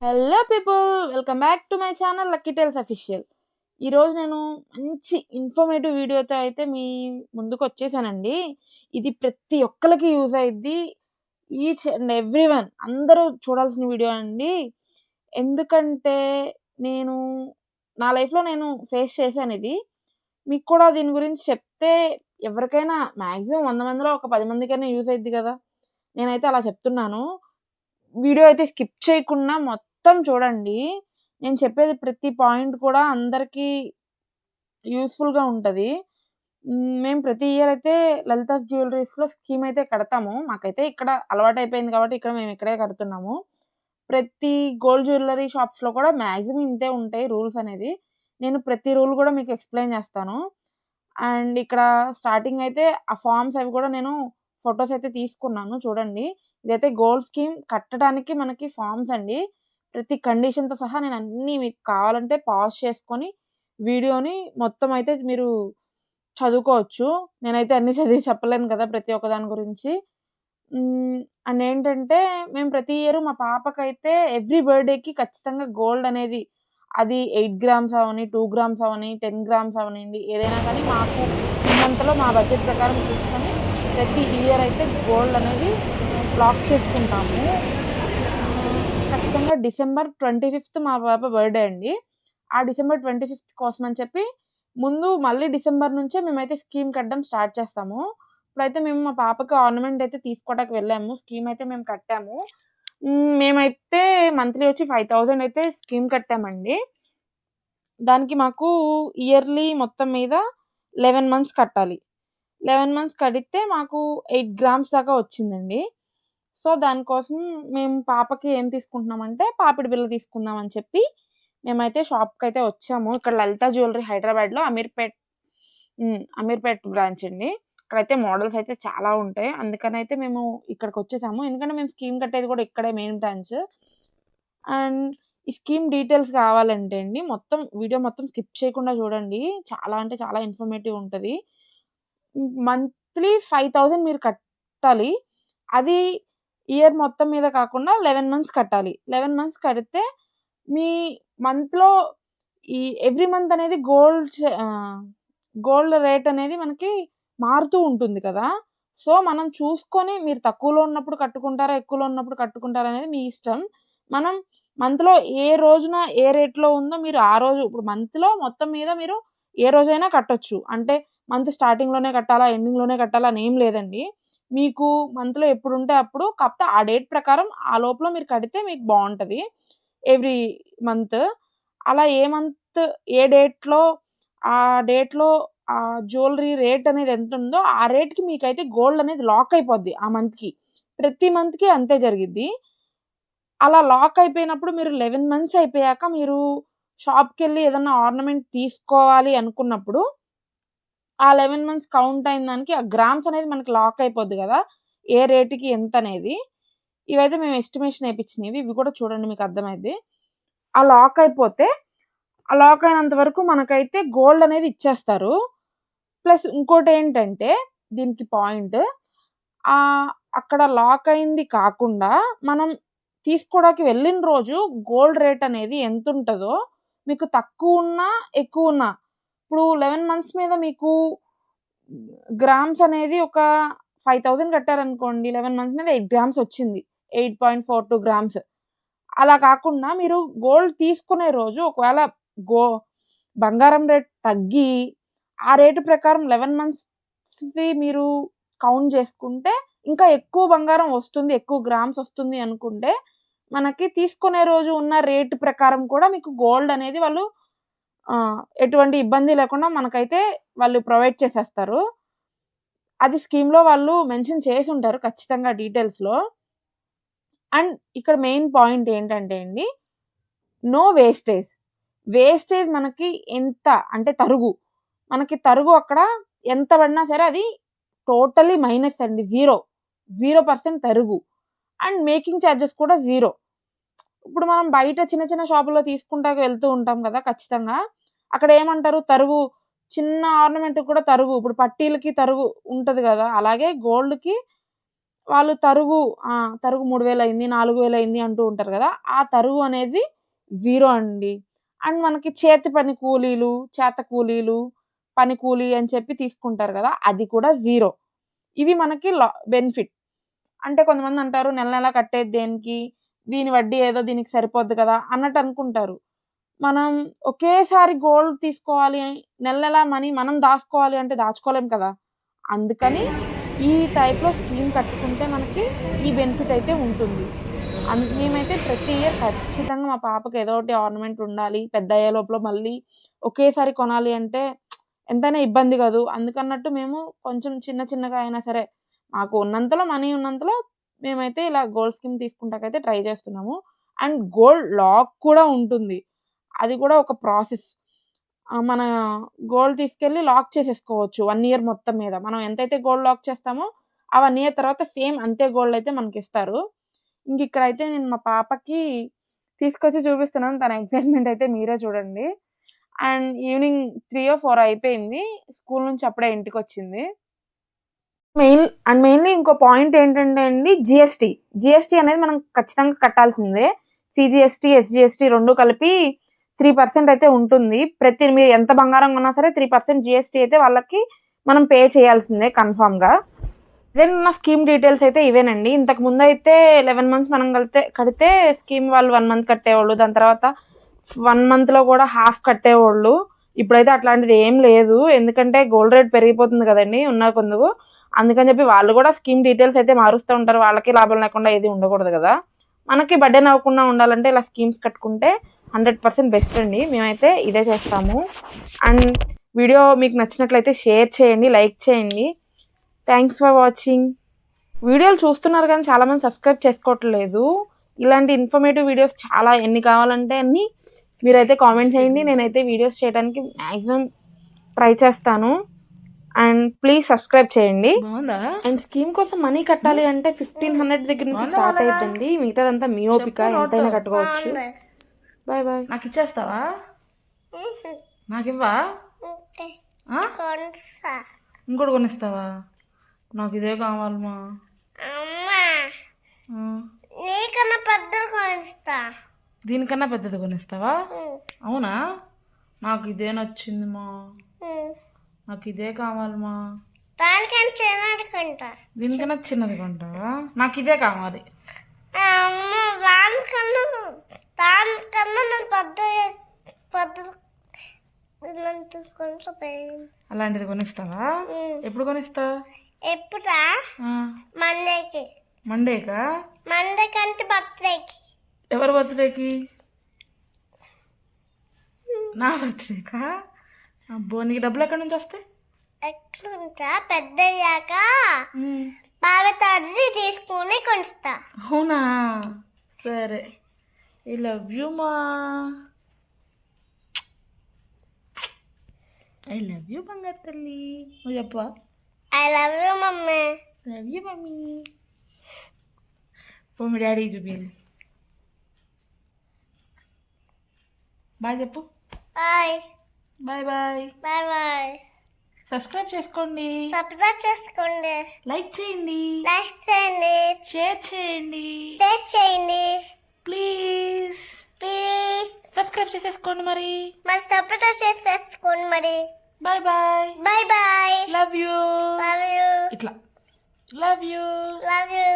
Hello people, welcome back to my channel lucky tales official. ఈరోజు నేను మంచి informative వీడియోతో అయితే మీ ముందుకు వచ్చేసానండి. ఇది ప్రతి ఒక్కరికి యూజ్ అయ్యిద్ది. ఈచ్ అండ్ ఎవ్రీ వన్ అందరూ చూడాల్సిన వీడియో అండి. ఎందుకంటే నేను నా లైఫ్‌లో నేను ఫేస్ చేశాను ఇది. మీకు కూడా దీని గురించి చెప్తే ఎవరికైనా మాక్సిమం 100 మందిలో ఒక 10 మందికైనా యూజ్ అయ్యిద్ది కదా! నేనైతే అలా చెప్తున్నాను. వీడియో అయితే స్కిప్ చేయకుండా మొత్తం చూడండి. నేను చెప్పేది ప్రతి పాయింట్ కూడా అందరికీ యూజ్‌ఫుల్‌గా ఉంటది. మేము ప్రతి ఇయర్ అయితే లలితాస్ జ్యువెల్లరీస్‌లో స్కీమ్ అయితే కడతాము. మాకైతే ఇక్కడ అలవాటయిపోయింది కాబట్టి ఇక్కడ మేము ఇక్కడే కడుతున్నాము. ప్రతి గోల్డ్ జ్యువెల్లరీ షాప్స్‌లో కూడా మాక్సిమం ఇంతే ఉంటాయి రూల్స్ అనేది. నేను ప్రతి రూల్ కూడా మీకు ఎక్స్‌ప్లెయిన్ చేస్తాను. అండ్ ఇక్కడ స్టార్టింగ్ అయితే ఆ ఫార్మ్స్ అవి కూడా నేను ఫోటోస్ అయితే తీసుకున్నాను చూడండి. ఇదైతే గోల్డ్ స్కీమ్ కట్టడానికి మనకి ఫార్మ్స్ అండి. ప్రతి కండిషన్‌తో సహా నేను అన్నీ మీకు కావాలంటే పాజ్ చేసుకొని వీడియోని మొత్తం అయితే మీరు చదువుకోవచ్చు. నేనైతే అన్నీ చదివి చెప్పలేను కదా! ప్రతి ఒక్క దాని గురించి. అండ్ ఏంటంటే మేము ప్రతి ఇయర్ మా పాపకైతే ఎవ్రీ బర్త్‌డేకి ఖచ్చితంగా గోల్డ్ అనేది అది 8 గ్రామ్స్ అవ్వని, 2 గ్రామ్స్ అవ్వని, 10 గ్రామ్స్ అవ్వనియండి ఏదైనా కానీ మాకు ఉన్నంతలో మా బడ్జెట్ ప్రకారం చూసుకొని ప్రతి ఇయర్ అయితే గోల్డ్ అనేది లాక్ చేసుకుంటాము. ఖచ్చితంగా డిసెంబర్ 25థ్ మా పాప బర్త్‌డే అండి. ఆ డిసెంబర్ 25థ్ కోసం అని చెప్పి ముందు మళ్ళీ డిసెంబర్ నుంచే మేమైతే స్కీమ్ కట్టడం స్టార్ట్ చేస్తాము. ఇప్పుడైతే మేము మా పాపకి ఆర్నమెంట్ అయితే తీసుకోవడానికి వెళ్ళాము. స్కీమ్ అయితే మేము కట్టాము. మేమైతే మంత్లీ వచ్చి 5000 అయితే స్కీమ్ కట్టామండి. దానికి మాకు ఇయర్లీ మొత్తం మీద 11 మంత్స్ కట్టాలి. 11 మంత్స్ కడితే మాకు 8 గ్రామ్స్ దాకా వచ్చిందండి. సో, దానికోసం మేము పాపకి ఏం తీసుకుంటున్నామంటే పాపిడి బిళ్ళ తీసుకుందాం అని చెప్పి మేమైతే షాప్‌కైతే వచ్చాము. ఇక్కడ లలిత జ్యువెల్లరీ హైదరాబాద్‌లో అమీర్పేట్ బ్రాంచ్ అండి. ఇక్కడైతే మోడల్స్ అయితే చాలా ఉంటాయి. అందుకనైతే మేము ఇక్కడికొచ్చేసాము. ఎందుకంటే మేము స్కీమ్ కట్టేది కూడా ఇక్కడే మెయిన్ బ్రాంచ్. అండ్ ఈ స్కీమ్ డీటెయిల్స్ కావాలంటే అండి వీడియో మొత్తం స్కిప్ చేయకుండా చూడండి. చాలా అంటే చాలా ఇన్ఫర్మేటివ్ ఉంటది. మంత్లీ 5000 మీరు కట్టాలి. అది ఇయర్ మొత్తం మీద కాకుండా 11 మంత్స్ కట్టాలి. 11 మంత్స్ కడితే మీ మంత్‌లో ఈ ఎవ్రీ మంత్ అనేది గోల్డ్ రేట్ అనేది మనకి మారుతూ ఉంటుంది కదా! సో, మనం చూసుకొని మీరు తక్కువలో ఉన్నప్పుడు కట్టుకుంటారా? ఎక్కువలో ఉన్నప్పుడు కట్టుకుంటారా? అనేది మీ ఇష్టం. మనం మంత్‌లో ఏ రోజున ఏ రేట్‌లో ఉందో మీరు ఆ రోజు ఇప్పుడు మంత్‌లో మొత్తం మీద మీరు ఏ రోజైనా కట్టొచ్చు. అంటే మంత్ స్టార్టింగ్‌లోనే కట్టాలా? ఎండింగ్‌లోనే కట్టాలా? అని ఏం లేదండి. మీకు మంత్‌లో ఎప్పుడుంటే అప్పుడు కాపోతే ఆ డేట్ ప్రకారం ఆ లోపల మీరు కడితే మీకు బావుంటది. Every month. అలా ఏ డేట్‌లో ఆ డేట్‌లో జ్యువెల్లరీ రేట్ అనేది ఎంతుందో ఆ రేట్‌కి మీకైతే గోల్డ్ అనేది లాక్ అయిపోద్ది ఆ మంత్‌కి. ప్రతి మంత్‌కి అంతే జరిగిద్ది. అలా లాక్ అయిపోయినప్పుడు మీరు 11 మంత్స్ అయిపోయాక మీరు షాప్‌కెళ్ళి ఏదన్నా ఆర్నమెంట్ తీసుకోవాలి అనుకున్నప్పుడు, ఆ 11 మంత్స్ కౌంట్ అయిన దానికి ఆ గ్రామ్స్ అనేది మనకి లాక్ అయిపోద్ది గదా! ఏ రేట్‌కి ఎంతనేది. ఇవైతే మేము ఎస్టిమేషన్ ఏపిచ్చినవి. ఇవి కూడా చూడండి మీకు అర్థమైద్ది. ఆ లాక్ అయిపోతే, ఆ లాక్ అయినంత వరకు మనకైతే గోల్డ్ అనేది ఇచ్చేస్తారు. ప్లస్ ఇంకోటేంటంటే దీనికి పాయింట్ అక్కడ లాక్ అయింది కాకుండా మనం తీసుకోవడానికి వెళ్ళిన రోజు గోల్డ్ రేట్ అనేది ఎంతుంటదో మీకు తక్కువున్నా, ఎక్కువున్నా ఇప్పుడు 11 మంత్స్ మీద మీకు గ్రామ్స్ అనేది ఒక 5000 కట్టారనుకోండి. 11 మంత్స్ మీద 8 గ్రామ్స్ వచ్చింది. 8.42 గ్రామ్స్. అలా కాకుండా మీరు గోల్డ్ తీసుకునే రోజు ఒకవేళ గో బంగారం రేట్ తగ్గి, ఆ రేటు ప్రకారం 11 మంత్స్‌ది మీరు కౌంట్ చేసుకుంటే, ఇంకా ఎక్కువ బంగారం వస్తుంది, ఎక్కువ గ్రామ్స్ వస్తుంది అనుకుంటే, మనకి తీసుకునే రోజు ఉన్న రేటు ప్రకారం కూడా మీకు గోల్డ్ అనేది వాళ్ళు ఎటువంటి ఇబ్బంది లేకుండా మనకైతే వాళ్ళు ప్రొవైడ్ చేసేస్తారు. అది స్కీమ్‌లో వాళ్ళు మెన్షన్ చేసుంటారు ఖచ్చితంగా డీటెయిల్స్‌లో. అండ్ ఇక్కడ మెయిన్ పాయింట్ ఏంటంటే అండి, నో వేస్టేజ్. వేస్టేజ్ మనకి ఎంత అంటే తరుగు. మనకి తరుగు అక్కడ ఎంత పడినా సరే అది టోటల్లీ మైనస్ అండి. 0% తరుగు. అండ్ మేకింగ్ చార్జెస్ కూడా 0. ఇప్పుడు మనం బయట చిన్న చిన్న షాపుల్లో తీసుకుంటాకి వెళ్తూ ఉంటాం కదా! ఖచ్చితంగా. అక్కడ ఏమంటారు తరుగు చిన్న ఆర్నమెంట్‌కి కూడా తరుగు. ఇప్పుడు పట్టీలకి తరుగు ఉంటది గదా! అలాగే గోల్డ్‌కి వాళ్ళు తరుగు 3000 అయింది, 4000 అయింది అంటూ ఉంటారు కదా! ఆ తరుగు అనేది 0 అండి. అండ్ మనకి చేతి పని కూలీలు, చేత కూలీలు, పని కూలీ అని చెప్పి తీసుకుంటారు కదా! అది కూడా 0. ఇవి మనకి బెనిఫిట్. అంటే కొంతమంది అంటారు నెల నెల కట్టేది దేనికి? దీని వడ్డీ ఏదో దీనికి సరిపోద్ది కదా! అన్నట్టు అనుకుంటారు. మనం ఒకేసారి గోల్డ్ తీసుకోవాలి, నెల నెల మనీ మనం దాసుకోవాలి అంటే దాచుకోలేం కదా! అందుకని ఈ టైప్‌లో స్కీమ్ కట్టుకుంటే మనకి ఈ బెనిఫిట్ అయితే ఉంటుంది. మేమైతే ప్రతి ఇయర్ ఖచ్చితంగా మా పాపకి ఏదో ఒకటి ఆర్నమెంట్ ఉండాలి. పెద్దయ్యే లోపల మళ్ళీ ఒకేసారి కొనాలి అంటే ఎంతైనా ఇబ్బంది కదూ! అందుకన్నట్టు మేము కొంచెం చిన్న చిన్నగా అయినా సరే మాకు ఉన్నంతలో మనీ ఉన్నంతలో మేమైతే ఇలా గోల్డ్ స్కీమ్ తీసుకుంటాకైతే ట్రై చేస్తున్నాము. అండ్ గోల్డ్ లాక్ కూడా ఉంటుంది. అది కూడా ఒక ప్రాసెస్. మన గోల్డ్ తీసుకెళ్ళి లాక్ చేసేసుకోవచ్చు 1 ఇయర్ మొత్తం మీద. మనం ఎంతైతే గోల్డ్ లాక్ చేస్తామో ఆ 1 ఇయర్ తర్వాత సేమ్ అంతే గోల్డ్ అయితే మనకిస్తారు. ఇక్కడైతే నేను మా పాపకి తీసుకొచ్చి చూపిస్తున్నాను. తన ఎక్సైట్‌మెంట్ అయితే మీరే చూడండి. అండ్ ఈవినింగ్ 3 అయిపోయింది. స్కూల్ నుంచి అప్పుడే ఇంటికొచ్చింది. మెయిన్‌లీ ఇంకో పాయింట్ ఏంటంటే అండి జీఎస్టీ. జీఎస్టీ అనేది మనం ఖచ్చితంగా కట్టాల్సిందే. సీజీఎస్టీ, ఎస్‌జీఎస్టీ 2 కలిపి 3% అయితే ఉంటుంది. మీరు ఎంత బంగారం కొన్నా సరే 3% జీఎస్టీ అయితే వాళ్ళకి మనం పే చేయాల్సిందే కన్ఫర్మ్‌గా. నా స్కీమ్ డీటెయిల్స్ అయితే ఇవేనండి. ఇంతకు ముందయితే 11 మంత్స్ మనం కడితే స్కీమ్ వాళ్ళు 1 మంత్ కట్టేవాళ్ళు. దాని తర్వాత 1 మంత్‌లో కూడా హాఫ్ కట్టేవాళ్ళు. ఇప్పుడైతే అట్లాంటిది ఏం లేదు. ఎందుకంటే గోల్డ్ రేట్ పెరిగిపోతుంది కదండీ ఉన్న కొందుకు. అందుకని చెప్పి వాళ్ళు కూడా స్కీమ్ డీటెయిల్స్ అయితే మారుస్తూ ఉంటారు. వాళ్ళకి లాభం లేకుండా ఏది ఉండకూడదు కదా! మనకి బర్డెన్ అవ్వకుండా ఉండాలంటే ఇలా స్కీమ్స్ కట్టుకుంటే 100% బెస్ట్ అండి. మేమైతే ఇదే చేస్తాము. అండ్ వీడియో మీకు నచ్చినట్లయితే షేర్ చేయండి, లైక్ చేయండి. Thanks for watching. వీడియోలు చూస్తున్నారు కానీ చాలామంది సబ్స్క్రైబ్ చేసుకోవట్లేదు. ఇలాంటి ఇన్ఫర్మేటివ్ వీడియోస్ చాలా ఎన్ని కావాలంటే అన్ని మీరైతే కామెంట్ చేయండి. నేనైతే వీడియోస్ చేయడానికి మ్యాక్సిమం ట్రై చేస్తాను. అండ్ ప్లీజ్ సబ్స్క్రైబ్ చేయండి. అండ్ స్కీమ్ కోసం మనీ కట్టాలి అంటే 1500 దగ్గర నుంచి స్టార్ట్ అవుతుందండి. మిగతాదంతా మీ ఓపిక, ఎంతైనా కట్టుకోవచ్చు. Bye bye. నాకు ఇచ్చేస్తావా? నాకు ఇవ్వా? ఇంకోటి కొనిస్తావా? నాకు ఇదే కావాలమ్మా. నీకన్నా పెద్దది కొనిస్తా. దీనికన్నా పెద్దది కొనిస్తావా? అవునా? నాకు ఇదే నచ్చిందిమా. నాకు ఇదే కావాలమ్మా. దానికన్నా చిన్నది కొంటా. దీనికన్నా చిన్నది కొంటావా? నాకు ఇదే కావాలి. దానికన్నా నేను అలాంటిది కొనిస్తావా? ఎప్పుడు కొనిస్తావు? ఎప్పుడా? మండేకి. మండేకా? మండే కంటే బర్త్డేకి. ఎవరి బర్త్డేకి? నా బర్త్డేకా? అబ్బో, నీకు డబ్బులు ఎక్కడి నుంచి వస్తాయి? ఎట్లుంటా పెద్దయ్యాక బావతాది తీసుకుని కొనిస్తా. అవునా? సరే. I love you ma. I love you బంగారు తల్లి. నువ్వు చెప్పవా? I love you mummy. Love you mummy. మీ డాడీ చూపించాలి. బాయ్ చెప్పు. Bye bye bye. Bye bye. Subscribe చేసుకోండి, సబ్స్క్రైబ్ చేసుకోండి, లైక్ చేయండి, షేర్ చేయండి ప్లీజ్ సబ్స్క్రైబ్ చేసేసుకోండి మరి సబ్స్క్రైబ్ చేసేసుకోండి మరి. Bye bye. Bye bye. Love you. Love you. ఇట్లా లవ్ యూ. Love you.